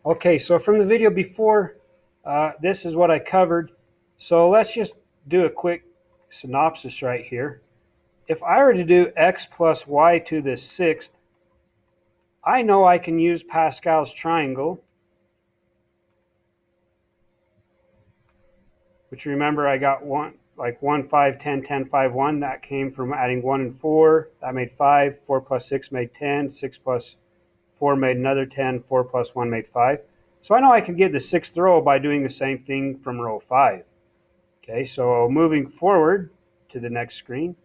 Okay, so from the video before, this is what I covered. So let's just do a quick synopsis right here. If I were to do x plus y to the sixth, I know I can use Pascal's triangle, which remember I got 1, 5, 10, 10, 5, 1. That came from adding 1 and 4. That made 5. 4 plus 6 made 10. 6 plus 4 made another 10. 4 plus 1 made 5. So I know I can get the sixth row by doing the same thing from row 5. Okay, so moving forward to the next screen.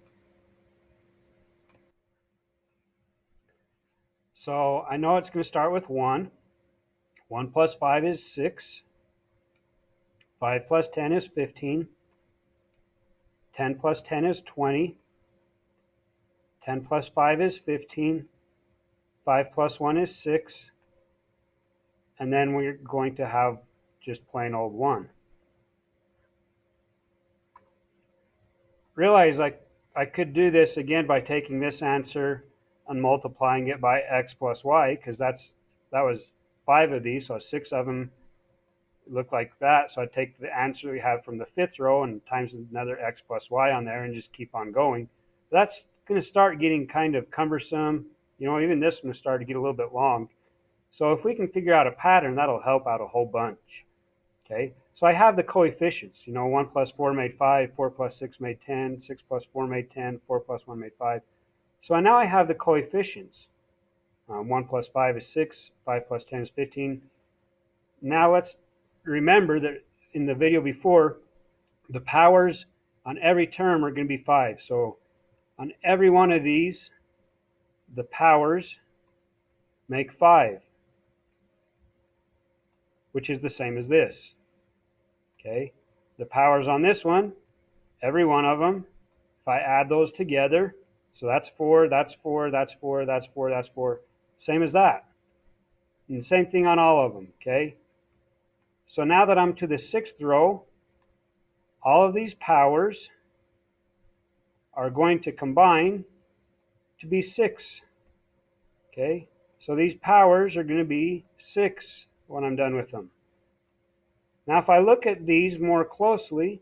So I know it's going to start with 1. 1 plus 5 is 6. 5 plus 10 is 15. 10 plus 10 is 20. 10 plus 5 is 15. 5 plus 1 is 6. And then we're going to have just plain old 1. Realize I could do this again by taking this answer and multiplying it by x plus y, because that was 5 of these, so 6 of them look like that. So I take the answer we have from the fifth row and times another x plus y on there and just keep on going. That's going to start getting kind of cumbersome. Even this one started to get a little bit long. So if we can figure out a pattern, that'll help out a whole bunch. Okay, so I have the coefficients. 1 plus 4 made 5, 4 plus 6 made 10, 6 plus 4 made 10, 4 plus 1 made 5. So now I have the coefficients. 1 plus 5 is 6, 5 plus 10 is 15. Now let's remember that in the video before, the powers on every term are going to be 5. So on every one of these, the powers make 5, which is the same as this. Okay, the powers on this one, every one of them, if I add those together, so that's 4, that's 4, that's 4, that's 4, that's 4, same as that. And the same thing on all of them, okay? So now that I'm to the sixth row, all of these powers are going to combine to be 6, okay? So these powers are going to be 6 when I'm done with them. Now if I look at these more closely,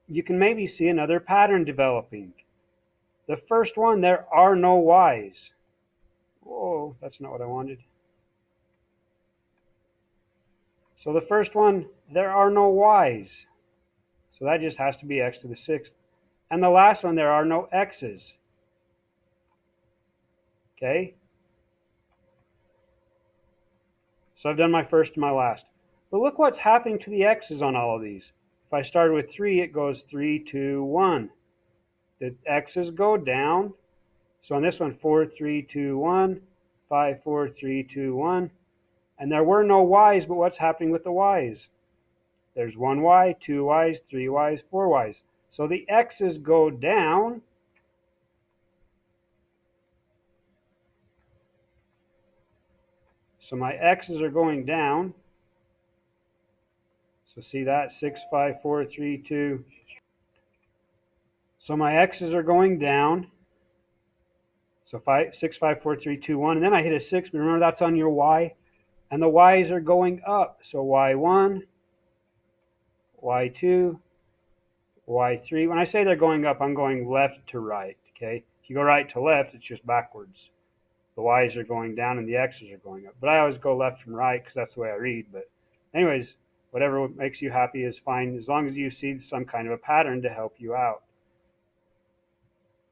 you can maybe see another pattern developing. The first one, there are no y's. Whoa, that's not what I wanted. So the first one, there are no y's. So that just has to be x to the sixth. And the last one, there are no x's. Okay? So I've done my first and my last. But look what's happening to the x's on all of these. If I started with 3, it goes 3, 2, 1. The x's go down. So on this one, 4, 3, 2, 1, 5, 4, 3, 2, 1. And there were no y's, but what's happening with the y's? There's 1 y, 2 y's, 3 y's, 4 y's. So the x's go down. So my x's are going down. So see that? 6, 5, 4, 3, 2. So my x's are going down. So 6, 5, 4, 3, 2, 1. And then I hit a 6, but remember that's on your y. And the y's are going up. So y1, y2, y3. When I say they're going up, I'm going left to right. Okay? If you go right to left, it's just backwards. The y's are going down and the x's are going up. But I always go left from right because that's the way I read. But anyways, whatever makes you happy is fine, as long as you see some kind of a pattern to help you out.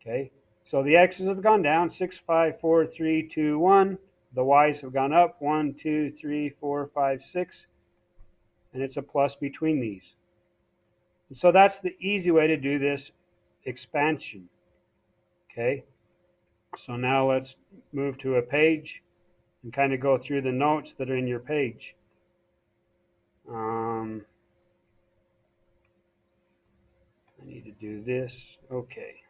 Okay, so the x's have gone down, 6, 5, 4, 3, 2, 1. The y's have gone up, 1, 2, 3, 4, 5, 6. And it's a plus between these. And so that's the easy way to do this expansion. Okay, so now let's move to a page and kind of go through the notes that are in your page. I need to do this. Okay.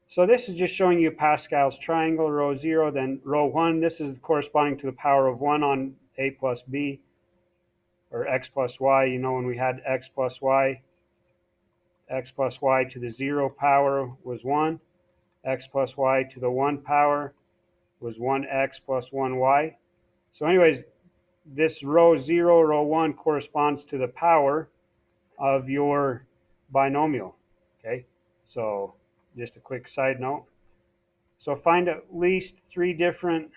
So this is just showing you Pascal's triangle, row 0, then row 1. This is corresponding to the power of 1 on a plus b, or x plus y. When we had x plus y to the 0 power was 1. X plus y to the 1 power was 1x plus 1y. So anyways, this row 0, row 1 corresponds to the power of your binomial. Okay, so just a quick side note. So find at least three different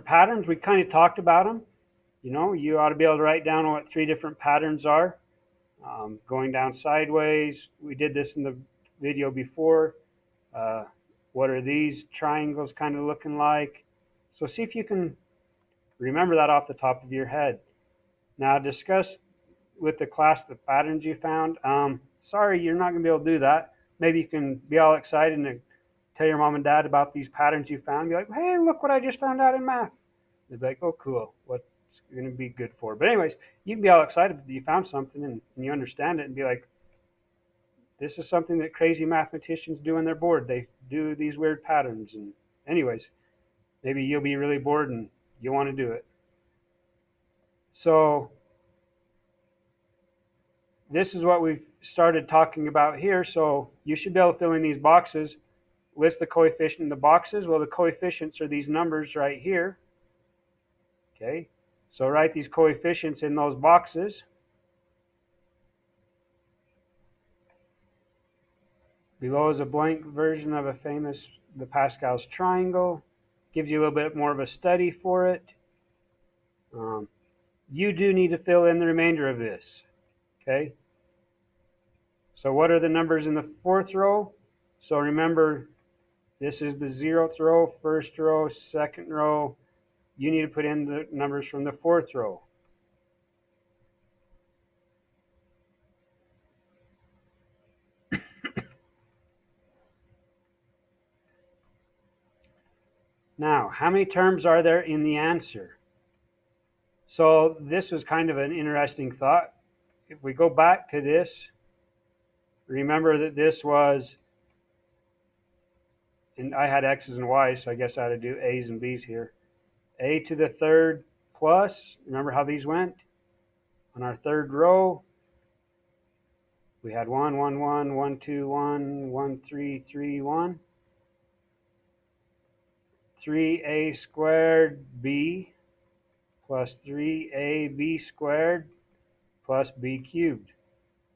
patterns. We kind of talked about them. You know, you ought to be able to write down what three different patterns are. Going down sideways, we did this in the video before. What are these triangles kind of looking like? So see if you can remember that off the top of your head. Now discuss with the class the patterns you found. Sorry, you're not going to be able to do that. Maybe you can be all excited and tell your mom and dad about these patterns you found. Be like, hey, look what I just found out in math. They'd be like, oh, cool. What's going to be good for? But anyways, you can be all excited that you found something and you understand it and be like, this is something that crazy mathematicians do on their board. They do these weird patterns. And anyways, maybe you'll be really bored and you want to do it. So this is what we've started talking about here. So you should be able to fill in these boxes. List the coefficient in the boxes. Well, the coefficients are these numbers right here. Okay, so write these coefficients in those boxes. Below is a blank version of the Pascal's triangle. Gives you a little bit more of a study for it. You do need to fill in the remainder of this. Okay, so what are the numbers in the fourth row? So remember, this is the 0th row, first row, second row. You need to put in the numbers from the fourth row. Now, how many terms are there in the answer? So this was kind of an interesting thought. If we go back to this, remember that this was, and I had x's and y's, so I guess I had to do a's and b's here. A to the third plus, remember how these went? On our third row, we had 1, 1, 1, 1, 2, 1, 1, 3, 3, 1. 3a squared b plus 3ab squared plus b cubed.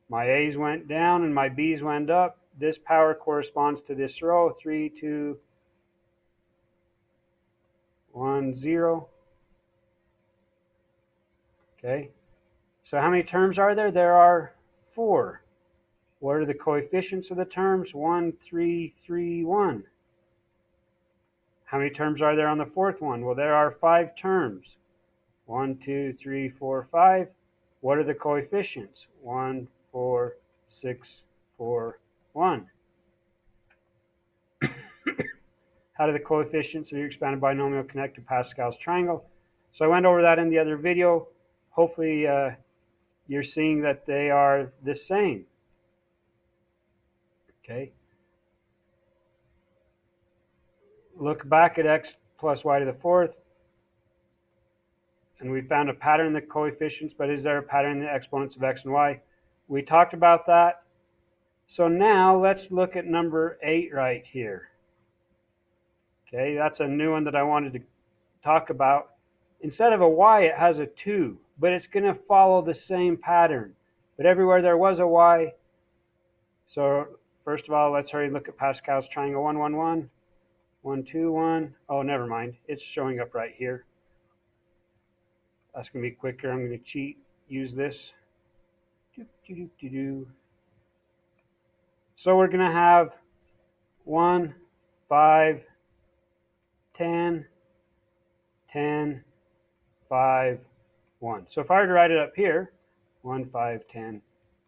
My a's went down and my b's went up. This power corresponds to this row, 3, 2, 1, 0. Okay, so how many terms are there? There are 4. What are the coefficients of the terms? 1, 3, 3, 1. How many terms are there on the fourth one? Well, there are 5 terms. 1, 2, 3, 4, 5. What are the coefficients? 1, 4, 6, 4, 1. How do the coefficients of your expanded binomial connect to Pascal's triangle? So I went over that in the other video. Hopefully you're seeing that they are the same. Okay. Look back at x plus y to the fourth, and we found a pattern in the coefficients, but is there a pattern in the exponents of x and y? We talked about that. So now let's look at number 8 right here. Okay, that's a new one that I wanted to talk about. Instead of a y, it has a 2, but it's going to follow the same pattern. But everywhere there was a y, so first of all, let's hurry and look at Pascal's triangle. 1, 1, 1, 1, 2, 1. Oh, never mind. It's showing up right here. That's going to be quicker. I'm going to cheat. Use this. So we're going to have 1, 5, 10, 10, 5, 1. So if I were to write it up here, 1, 5, 10,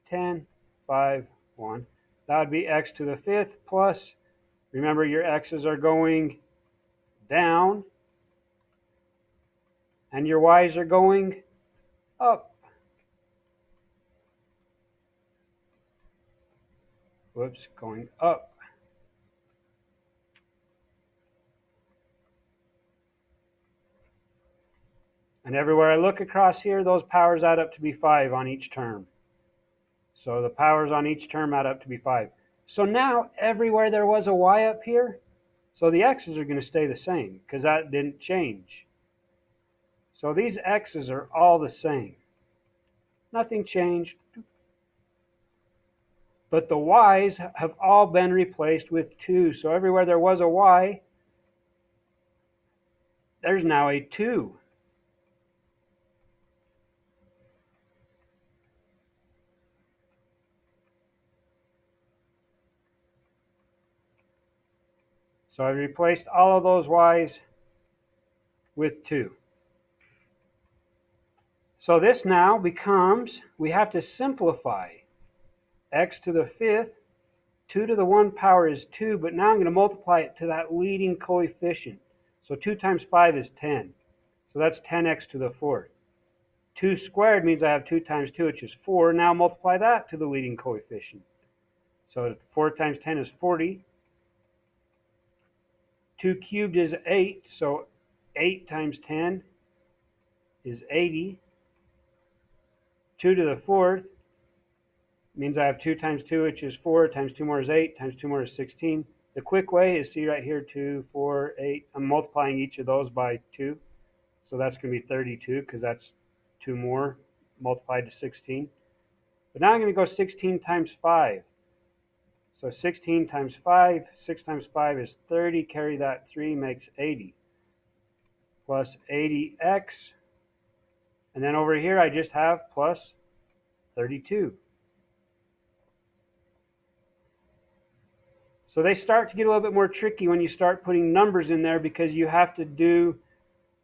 10, 5, 1, that would be x to the 5th plus, remember your x's are going down and your y's are going up. Whoops, going up. And everywhere I look across here, those powers add up to be 5 on each term. So the powers on each term add up to be 5. So now, everywhere there was a y up here, So the x's are going to stay the same because that didn't change. So these x's are all the same. Nothing changed. But the y's have all been replaced with 2. So everywhere there was a y, there's now a 2. So I replaced all of those y's with 2. So this now becomes, we have to simplify. X to the 5th, 2 to the 1 power is 2, but now I'm going to multiply it to that leading coefficient. So 2 times 5 is 10. So that's 10x to the 4th. 2 squared means I have 2 times 2, which is 4. Now multiply that to the leading coefficient. So 4 times 10 is 40. 2 cubed is 8, so 8 times 10 is 80. 2 to the 4th means I have 2 times 2, which is 4, times 2 more is 8, times 2 more is 16. The quick way is, see right here, 2, 4, 8. I'm multiplying each of those by 2. So that's going to be 32 because that's 2 more multiplied to 16. But now I'm going to go 16 times 5. So 16 times 5, 6 times 5 is 30. Carry that 3 makes 80. Plus 80x. And then over here I just have plus 32. So they start to get a little bit more tricky when you start putting numbers in there because you have to do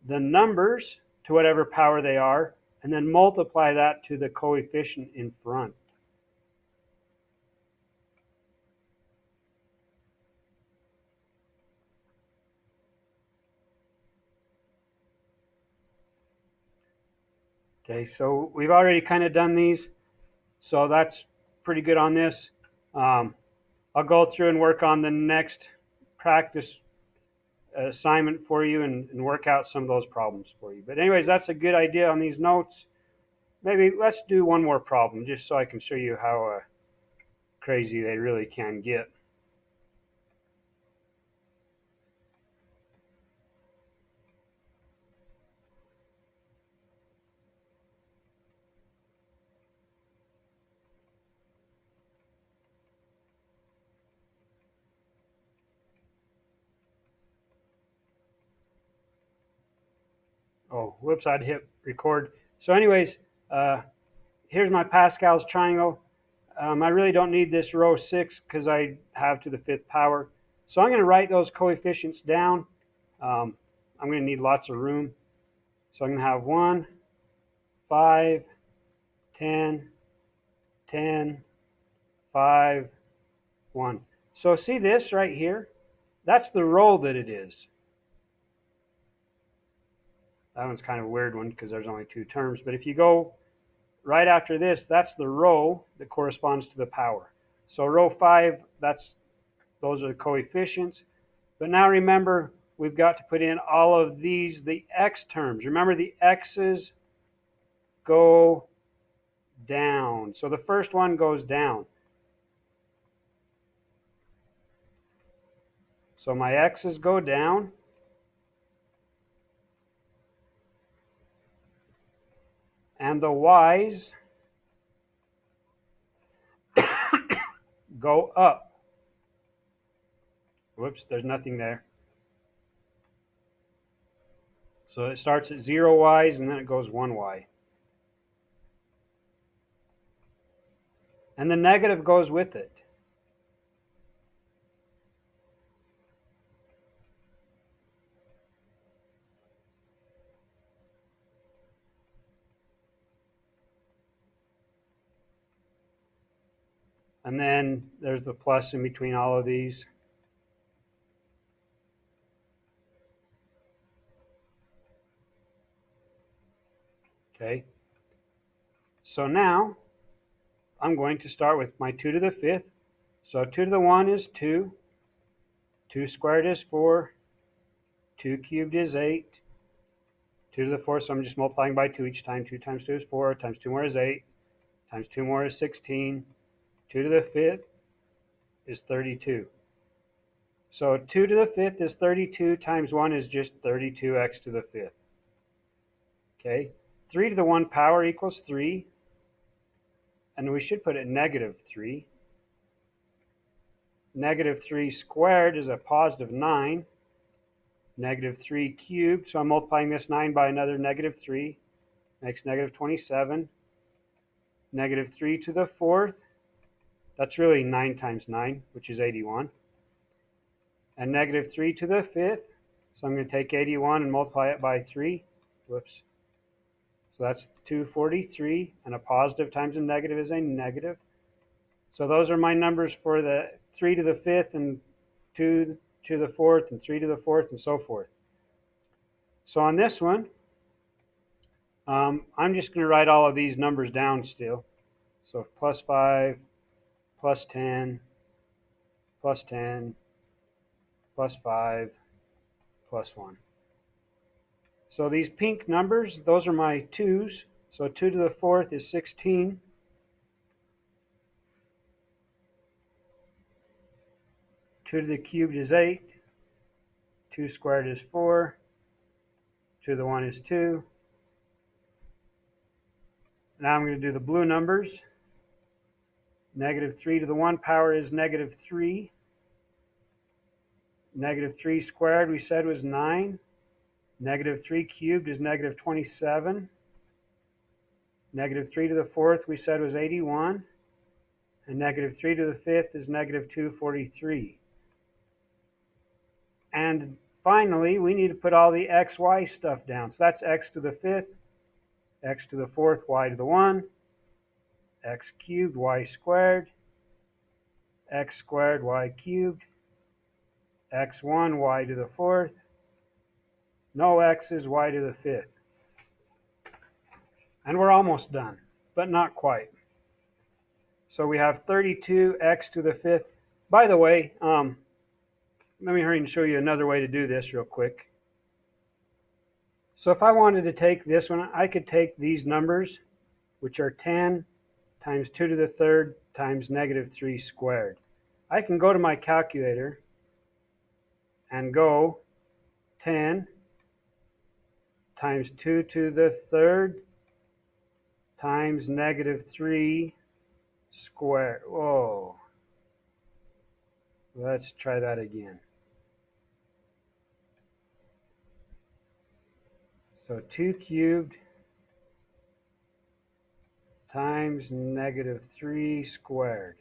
the numbers to whatever power they are and then multiply that to the coefficient in front. Okay, so we've already kind of done these, so that's pretty good on this. I'll go through and work on the next practice assignment for you and work out some of those problems for you. But anyways, that's a good idea on these notes. Maybe let's do one more problem just so I can show you how crazy they really can get. Oh, whoops, I'd hit record. So anyways, here's my Pascal's triangle. I really don't need this row 6 because I have to the 5th power. So I'm going to write those coefficients down. I'm going to need lots of room. So I'm going to have 1, 5, 10, 10, 5, 1. So see this right here? That's the row that it is. That one's kind of a weird one because there's only 2 terms. But if you go right after this, that's the row that corresponds to the power. So row 5, those are the coefficients. But now remember, we've got to put in all of these, the x terms. Remember, the x's go down. So the first one goes down. So my x's go down. And the y's go up. Whoops, there's nothing there. So it starts at 0 y's and then it goes 1 y. And the negative goes with it. And then there's the plus in between all of these. Okay. So now I'm going to start with my 2 to the 5th. So 2 to the 1 is 2. 2 squared is 4. 2 cubed is 8. 2 to the 4th, so I'm just multiplying by 2 each time. 2 times 2 is 4. Times 2 more is 8. Times 2 more is 16. 2 to the 5th is 32. So 2 to the fifth is 32 times 1 is just 32x to the fifth. Okay, 3 to the 1 power equals 3, and we should put it negative 3. Negative 3 squared is a positive 9. Negative 3 cubed, so I'm multiplying this 9 by another negative 3, makes negative 27. Negative 3 to the fourth, that's really 9 times 9, which is 81. And negative 3 to the fifth, so I'm going to take 81 and multiply it by 3. Whoops. So that's 243, and a positive times a negative is a negative. So those are my numbers for the 3 to the fifth and 2 to the fourth and 3 to the fourth and so forth. So on this one, I'm just going to write all of these numbers down still. So plus 5, plus 10, plus 10, plus 5, plus 1. So these pink numbers, those are my 2's. So 2 to the fourth is 16. 2 to the cubed is 8. 2 squared is 4. 2 to the 1 is 2. Now I'm going to do the blue numbers. Negative 3 to the 1 power is negative 3. Negative 3 squared we said was 9. Negative 3 cubed is negative 27. Negative 3 to the fourth we said was 81. And negative 3 to the fifth is negative 243. And finally, we need to put all the x, y stuff down. So that's x to the fifth, x to the fourth, y to the 1, x cubed, y squared, x squared, y cubed, x1, y to the fourth, no x's, y to the fifth. And we're almost done, but not quite. So we have 32x to the fifth. By the way, let me hurry and show you another way to do this real quick. So if I wanted to take this one, I could take these numbers, which are 10 times 2 to the third times negative 3 squared. I can go to my calculator and go 10 times 2 to the third times negative 3 squared. Whoa. Let's try that again. So 2 cubed times negative 3 squared.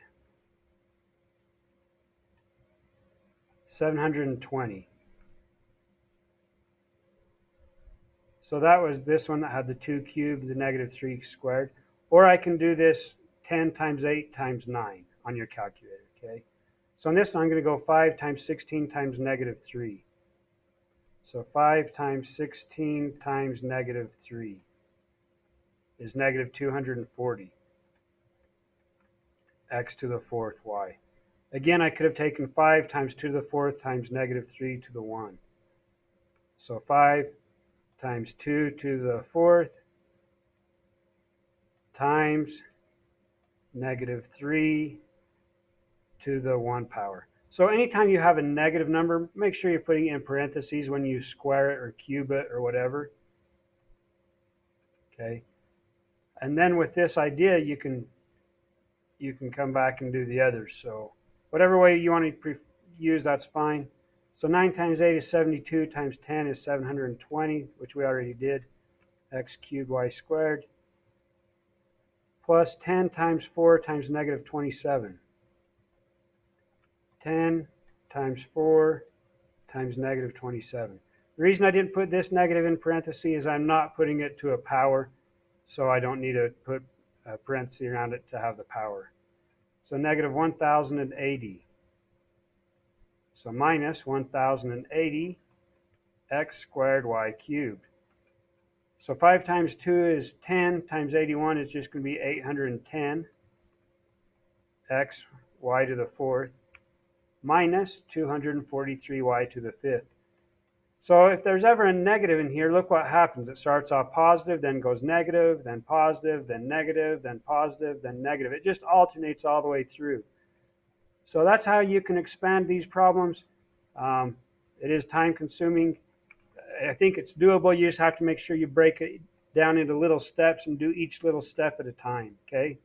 720. So that was this one that had the 2 cubed, the negative 3 squared. Or I can do this 10 times 8 times 9 on your calculator, okay? So on this one, I'm going to go 5 times 16 times negative 3. So 5 times 16 times negative 3 is negative 240. X to the fourth, y. Again, I could have taken 5 times 2 to the fourth times negative 3 to the 1. So 5 times 2 to the fourth times negative 3 to the 1 power. So anytime you have a negative number, make sure you're putting it in parentheses when you square it or cube it or whatever. Okay. And then with this idea, you can come back and do the others. So whatever way you want to use, that's fine. So 9 times 8 is 72, times 10 is 720, which we already did. X cubed, y squared, plus 10 times 4 times negative 27. 10 times 4 times negative 27. The reason I didn't put this negative in parentheses is I'm not putting it to a power, so I don't need to put a parenthesis around it to have the power. So negative 1080. So minus 1080 x squared y cubed. So 5 times 2 is 10 times 81 is just going to be 810 x y to the fourth minus 243y to the fifth. So if there's ever a negative in here, look what happens. It starts off positive, then goes negative, then positive, then negative, then positive, then negative. It just alternates all the way through. So that's how you can expand these problems. Um, it is time consuming. I think it's doable. You just have to make sure you break it down into little steps and do each little step at a time. Okay.